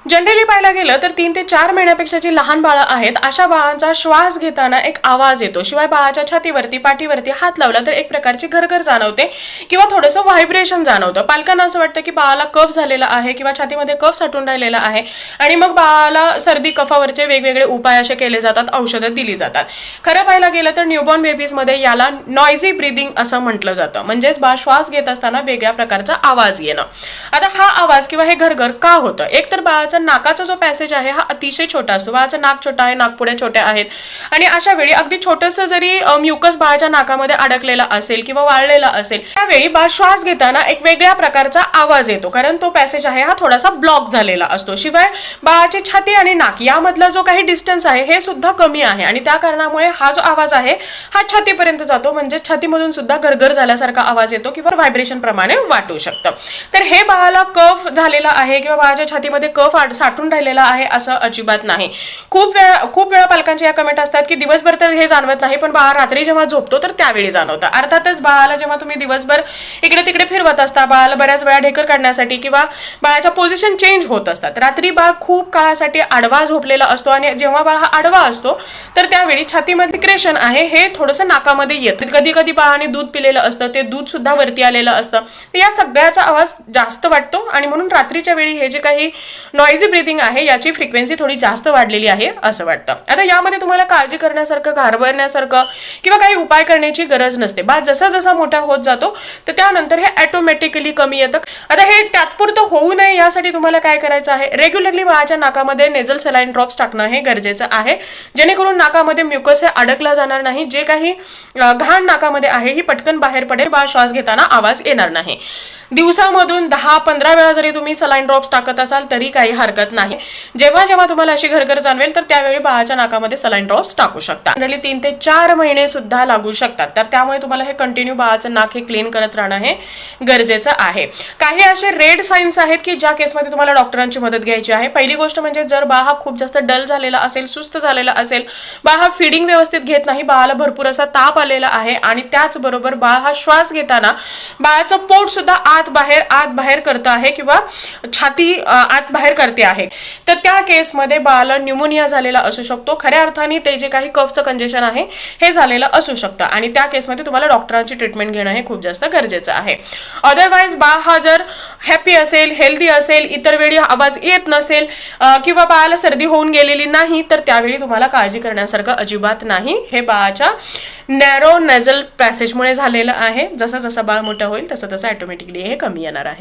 Generally पाहायला गेलं तर 3 ते 4 महिन्यापेक्षा जी लहान बाळं आहेत अशा बाळांचा श्वास घेताना एक आवाज येतो. शिवाय बाळाच्या छातीवरती पाठीवरती हात लावला तर एक प्रकारची घरघर जाणवते किंवा थोडंसं व्हायब्रेशन जाणवतं. पालकांना असं वाटतं की बाळाला कफ झालेला आहे किंवा छातीमध्ये कफ साठून राहिलेला आहे आणि मग बाळाला सर्दी कफावरचे वेगवेगळे उपाय असे केले जातात, औषधं दिली जातात. खरं पाहायला गेलं तर न्यूबॉर्न बेबीजमध्ये याला नॉइझी ब्रीदिंग असं म्हटलं जातं, म्हणजेच बाळ श्वास घेत असताना वेगळ्या प्रकारचा आवाज येणं. आता हा आवाज किंवा हे घरघर का होतं? एक तर बाळाचा नाकाचा जो पॅसेज आहे हा अतिशय छोटा असतो. बाळाचं नाक छोटा आहे, नाकपुड्या छोट्या आहेत आणि अशा वेळी अगदी छोटंसं जरी म्युकस बाळाच्या नाकामध्ये अडकलेला असेल किंवा वाळलेला असेल त्यावेळी बाळ श्वास घेताना एक वेगळ्या प्रकारचा आवाज येतो, कारण तो पॅसेज आहे हा थोडासा ब्लॉक झालेला असतो. शिवाय बाळाची छाती आणि नाक यामधला जो काही डिस्टन्स आहे हे सुद्धा कमी आहे आणि त्या कारणामुळे हा जो आवाज आहे हा छातीपर्यंत जातो, म्हणजे छातीमधून सुद्धा घरघर झाल्यासारखा आवाज येतो किंवा व्हायब्रेशन प्रमाणे वाटू शकतं. तर हे बाळाला कफ झालेला आहे किंवा बाळाच्या छातीमध्ये कफ साठून राहिलेला आहे असं अजिबात नाही. खूप वेळा पालकांच्या या कमेंट असतात की दिवसभर तर हे जाणवत नाही, पण बाळ रात्री जेव्हा झोपतो तर त्यावेळी जाणवतं. अर्थातच बाळाला जेव्हा तुम्ही दिवसभर इकडे तिकडे फिरवत असता, बाळाला बऱ्याच वेळा ढेकर काढण्यासाठी किंवा बाळाच्या पोझिशन चेंज होत असतात, रात्री बाळ खूप काळासाठी आडवा झोपलेला असतो आणि जेव्हा बाळ हा आडवा असतो तर त्यावेळी छातीमध्ये सिक्रेशन आहे हे थोडंसं नाकामध्ये येतं. कधी कधी बाळाने दूध पिलेलं असतं, ते दूध सुद्धा वरती आलेलं असतं. तर या सगळ्याचा आवाज जास्त वाटतो आणि म्हणून रात्रीच्या वेळी हे जे काही नॉइझी ब्रीदिंग आहे याची फ्रिक्वेन्सी थोडी जास्त वाढलेली आहे असं वाटतं. आता यामध्ये तुम्हाला काळजी करण्यासारखं, घाबरण्यासारखं किंवा काही उपाय करण्याची गरज नसते. बाळ जसा जसा मोठा होत जातो तर त्यानंतर हे ऑटोमॅटिकली कमी येतं. आता हे तात्पुरतं होऊ नये यासाठी तुम्हाला काय करायचं आहे, रेग्युलरली बाळाच्या नाकामध्ये नेझल सलाईन ड्रॉप्स टाकणं हे गरजेचं आहे, जेणेकरून नाकामध्ये म्युकस हे अडकला जाणार नाही. जे काही घाण नाकामध्ये आहे ही पटकन बाहेर पडेल, बाळ श्वास घेताना आवाज येणार नाही. दिवसामधून 10-15 वेळा जरी तुम्ही सलाईन ड्रॉप्स टाकत असाल तरी काही हरकत नाही. जेव्हा जेव्हा तुम्हाला अशी घरघर जाणवेल तर त्यावेळी बाळाच्या नाकामध्ये सलाईन ड्रॉप्स टाकू शकता. जनरली 3 ते 4 महिने सुद्धा लागू शकतात, तर त्यामुळे तुम्हाला हे कंटिन्यू बाळाचं नाक हे क्लीन करत राहणं हे गरजेचं आहे. काही असे रेड साईन्स आहेत की ज्या केसमध्ये तुम्हाला डॉक्टरांची मदत घ्यायची आहे. पहिली गोष्ट म्हणजे जर बाळ हा खूप जास्त डल झालेला असेल, सुस्त झालेला असेल, बाळ हा फीडिंग व्यवस्थित घेत नाही, बाळाला भरपूर असा ताप आलेला आहे आणि त्याचबरोबर बाळ हा श्वास घेताना बाळाचं पोट सुद्धा आत बाहेर करत आहे किंवा छाती आत बाहेर करते आहे, तर त्या केसमध्ये बाळाला न्यूमोनिया झालेला असू शकतो. खऱ्या अर्थाने ते जे काही कफचं कंजेशन आहे हे झालेलं असू शकतं आणि त्या केसमध्ये तुम्हाला डॉक्टरांची ट्रीटमेंट घेणं हे खूप जास्त गरजेचं आहे. अदरवाईज बाळ हा जर हॅपी असेल, हेल्दी असेल, इतर वेळी आवाज येत नसेल किंवा बाळाला सर्दी होऊन गेलेली नाही तर त्यावेळी तुम्हाला काळजी करण्यासारखं अजिबात नाही. हे बाळाच्या नॅरो नेझल पॅसेजमुळे झालेलं आहे. जसं जसं बाळ मोठं होईल तसं तसं ऑटोमॅटिकली हे कमी येणार आहे.